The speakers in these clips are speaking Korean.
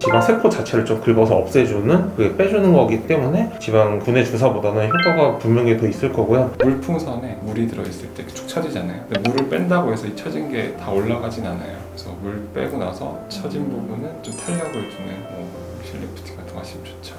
지방 세포 자체를 좀 긁어서 없애주는, 빼주는 거기 때문에 지방 분해 주사보다는 효과가 분명히 더 있을 거고요. 물풍선에 물이 들어있을 때 축 처지잖아요. 근데 물을 뺀다고 해서 이 처진 게 다 올라가진 않아요. 그래서 물 빼고 나서 처진 부분은 좀 탄력을 주는 실리프팅 같은 거 하시면 좋죠.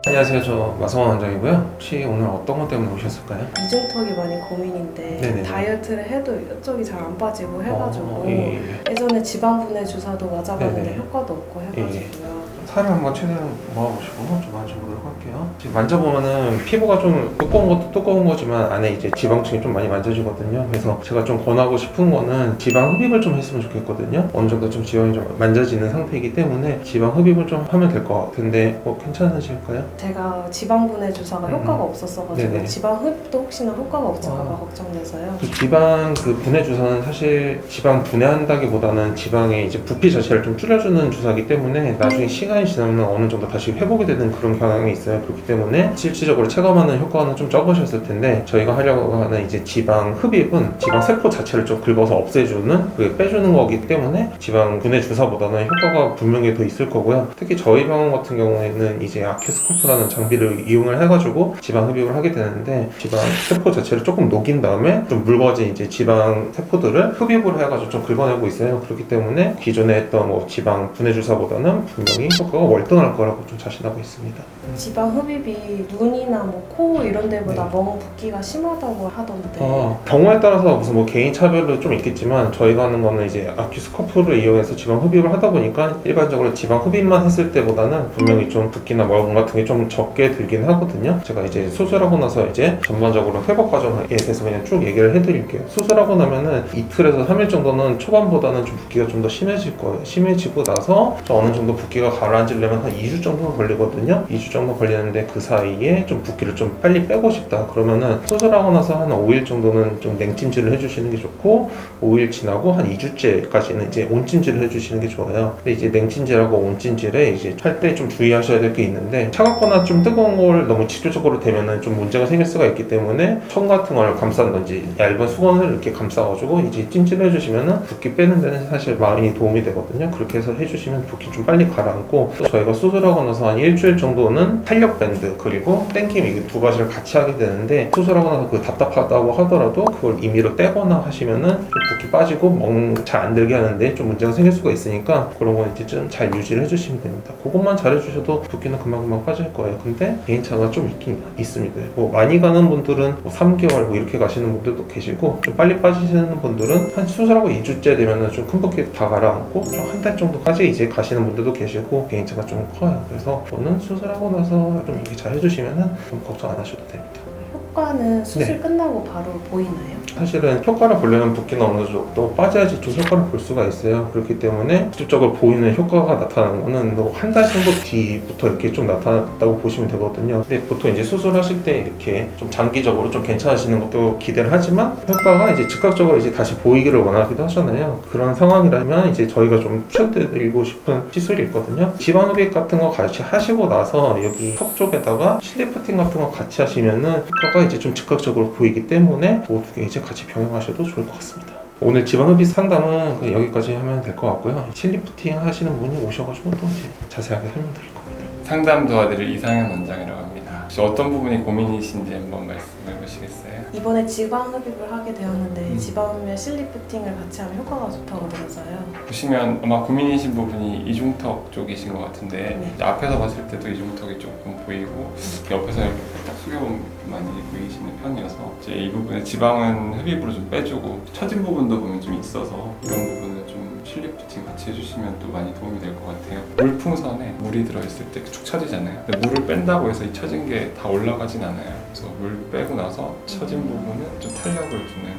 안녕하세요. 저 마성원 원장이고요. 혹시 오늘 어떤 것 때문에 오셨을까요? 이중턱이 많이 고민인데 네네네. 다이어트를 해도 이쪽이 잘 안 빠지고 해가지고 예. 예전에 지방 분해 주사도 맞아봤는데 네네. 효과도 없고 해가지고요. 살을 한번 최대한 모아보시고 좀 만져보도록 할게요. 지금 만져보면은 피부가 좀 두꺼운 것도 두꺼운 거지만 안에 이제 지방층이 좀 많이 만져지거든요. 그래서 제가 좀 권하고 싶은 거는 지방 흡입을 좀 했으면 좋겠거든요. 어느 정도 좀 지방이 좀 만져지는 상태이기 때문에 지방 흡입을 좀 하면 될 것 같은데 괜찮으실까요? 제가 지방 분해 주사가 효과가 없었어가지고 네네. 지방 흡입도 혹시나 효과가 없을까봐 걱정돼서요. 그 지방 분해 주사는 사실 지방 분해한다기보다는 지방의 이제 부피 자체를 좀 줄여주는 주사이기 때문에 나중에 시간이 지나면 어느 정도 다시 회복이 되는 그런 경향이 있어요. 그렇기 때문에 실질적으로 체감하는 효과는 좀 적으셨을 텐데, 저희가 하려고 하는 이제 지방 흡입은 지방 세포 자체를 좀 긁어서 없애주는, 빼주는 거기 때문에 지방 분해 주사보다는 효과가 분명히 더 있을 거고요. 특히 저희 병원 같은 경우에는 이제 아큐스코프라는 장비를 이용을 해가지고 지방 흡입을 하게 되는데, 지방 세포 자체를 조금 녹인 다음에 좀 묽어진 이제 지방 세포들을 흡입을 해가지고 좀 긁어내고 있어요. 그렇기 때문에 기존에 했던 지방 분해 주사보다는 분명히 효과가 월등할 거라고 좀 자신하고 있습니다. 지방 흡입이 눈이나 코 이런 데보다 네. 멍 붓기가 심하다고 하던데 경우에 따라서 무슨 개인 차별도 좀 있겠지만, 저희가 하는 거는 이제 아큐스코프를 이용해서 지방 흡입을 하다 보니까 일반적으로 지방 흡입만 했을 때보다는 분명히 좀 붓기나 멍 같은 게 좀 적게 들긴 하거든요. 제가 이제 수술하고 나서 이제 전반적으로 회복 과정에 대해서 그냥 쭉 얘기를 해드릴게요. 수술하고 나면은 이틀에서 3일 정도는 초반보다는 좀 붓기가 좀 더 심해질 거예요. 심해지고 나서 어느 정도 붓기가 가라앉으려면 한 2주 정도 걸리거든요. 2주 정도 걸리는데 그 사이에 좀 붓기를 좀 빨리 빼고 싶다 그러면은 수술하고 나서 한 5일 정도는 좀 냉찜질을 해주시는 게 좋고, 5일 지나고 한 2주째까지는 이제 온찜질을 해주시는 게 좋아요. 근데 이제 냉찜질하고 온찜질에 이제 할 때 좀 주의하셔야 될 게 있는데, 차갑거나 좀 뜨거운 걸 너무 직접적으로 대면은 좀 문제가 생길 수가 있기 때문에 천 같은 걸 감싼든지 얇은 수건을 이렇게 감싸가지고 이제 찜질을 해주시면은 붓기 빼는 데는 사실 많이 도움이 되거든요. 그렇게 해서 해주시면 붓기 좀 빨리 가라앉고, 또 저희가 수술하고 나서 한 일주일 정도는 탄력 밴드 그리고 땡김 이 두 가지를 같이 하게 되는데, 수술하고 나서 그 답답하다고 하더라도 그걸 임의로 떼거나 하시면은 좀 붓기 빠지고 멍 잘 안 들게 하는데 좀 문제가 생길 수가 있으니까, 그런 건 이제 좀 잘 유지를 해주시면 됩니다. 그것만 잘 해주셔도 붓기는 금방금방 빠질 거예요. 근데 개인차가 좀 있긴 있습니다. 많이 가는 분들은 3개월 이렇게 가시는 분들도 계시고, 좀 빨리 빠지시는 분들은 한 수술하고 2주째 되면은 좀 큰 붓기 다 가라앉고 좀 한 달 정도까지 이제 가시는 분들도 계시고, 개인차가 좀 커요. 그래서 저는 수술하고 나서 좀 이렇게 잘 해주시면은 좀 걱정 안 하셔도 됩니다. 효과는 수술 네. 끝나고 바로 보이나요? 사실은 효과를 보려면 붓기는 어느 정도 빠져야지 좀 효과를 볼 수가 있어요. 그렇기 때문에 직접적으로 보이는 효과가 나타나는 거는 한 달 정도 뒤부터 이렇게 좀 나타났다고 보시면 되거든요. 근데 보통 이제 수술하실 때 이렇게 좀 장기적으로 좀 괜찮아지는 것도 기대를 하지만, 효과가 이제 즉각적으로 이제 다시 보이기를 원하기도 하잖아요. 그런 상황이라면 이제 저희가 좀 추천드리고 싶은 시술이 있거든요. 지방 흡입 같은 거 같이 하시고 나서 여기 턱 쪽에다가 실리프팅 같은 거 같이 하시면은 효과가 이제 좀 즉각적으로 보이기 때문에 그 두 개 이제 같이 병행하셔도 좋을 것 같습니다. 오늘 지방 흡입 상담은 그냥 여기까지 하면 될 것 같고요. 실리프팅 하시는 분이 오셔가지고 또 이제 자세하게 설명드릴 겁니다. 상담 도와드릴 이상현 원장이라고 합니다. 혹시 어떤 부분이 고민이신지 한번 말씀해 보시겠어요? 이번에 지방 흡입을 하게 되었는데 지방 흡입 실리프팅을 같이 하면 효과가 좋다고 들어서요. 보시면 아마 고민이신 부분이 이중턱 쪽이신 것 같은데, 네. 이제 앞에서 봤을 때도 이중턱이 조금 보이고 옆에서 이렇게 딱 숙여보면 많이 보이시는 편이어서, 이제 이 부분에 지방은 흡입으로 좀 빼주고 처진 부분도 보면 좀 있어서 이런 부분은 좀 실리프팅 같이 해주시면 또 많이 도움이 될 것 같아요. 물풍선에 물이 들어있을 때 축 처지잖아요. 근데 물을 뺀다고 해서 이 처진 게 다 올라가진 않아요. 그래서 물 빼고 나서 처진 부분은 좀 탄력을 주는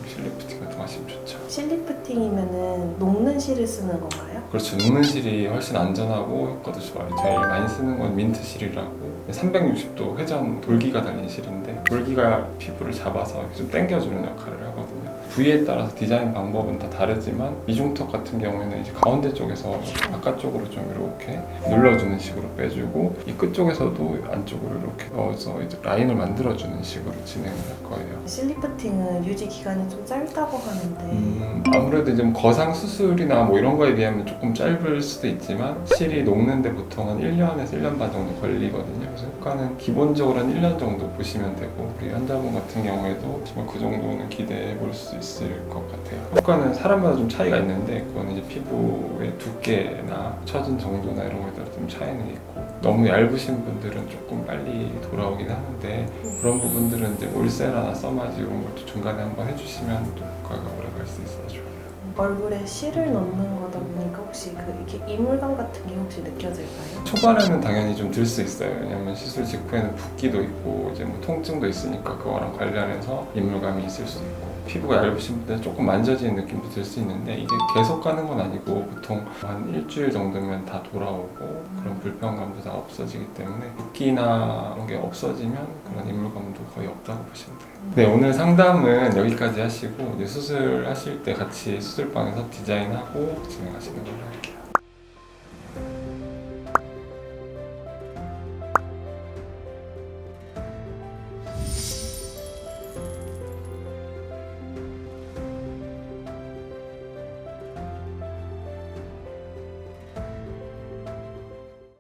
실리프팅 같은 거 하시면 좋죠. 실리프팅이면은 녹는 실을 쓰는 건가요? 그렇죠. 녹는 실이 훨씬 안전하고 효과도 좋아요. 제일 많이 쓰는 건 민트 실이라고 360도 회전 돌기가 달린 실인데, 돌기가 피부를 잡아서 좀 당겨주는 역할을 하거든요. 부위에 따라서 디자인 방법은 다 다르지만 이중턱 같은 경우에는 이제 가운데 쪽에서 바깥쪽으로 좀 이렇게 눌러주는 식으로 빼주고 이 끝쪽에서도 안쪽으로 이렇게 넣어서 이제 라인을 만들어주는 식으로 진행을 할 거예요. 실리프팅은 유지 기간이 좀 짧다고 하는데 아무래도 좀 거상 수술이나 뭐 이런 거에 비하면 조금 짧을 수도 있지만 실이 녹는데 보통 한 1년에서 1년 반 정도 걸리거든요. 그래서 효과는 기본적으로 한 1년 정도 보시면 되고 우리 환자분 같은 경우에도 정말 그 정도는 기대해 볼 수 있을 것 같아요. 효과는 사람마다 좀 차이가 있는데 그건 이제 피부의 두께나 처진 정도나 이런 거에 따라 좀 차이는 있고 너무 얇으신 분들은 조금 빨리 돌아오긴 하는데 그런 부분들은 이제 울세라나 써마지 이런 것도 중간에 한번 해주시면 또 효과가 오래 갈 수 있어서 좋아요. 얼굴에 실을 넣는 거다 보니까 혹시 이렇게 이물감 같은 게 혹시 느껴질까요? 초반에는 당연히 좀 들 수 있어요. 왜냐면 시술 직후에는 붓기도 있고 이제 뭐 통증도 있으니까 그거랑 관련해서 인물감이 있을 수 있고 피부가 얇으신 분들은 조금 만져지는 느낌도 들 수 있는데 이게 계속 가는 건 아니고 보통 한 일주일 정도면 다 돌아오고 그런 불편감도 다 없어지기 때문에 붓기나 그런 게 없어지면 그런 인물감도 거의 없다고 보시면 돼요. 네, 오늘 상담은 여기까지 하시고 이제 수술하실 때 같이 수술방에서 디자인하고 진행하시는 걸로 할게요.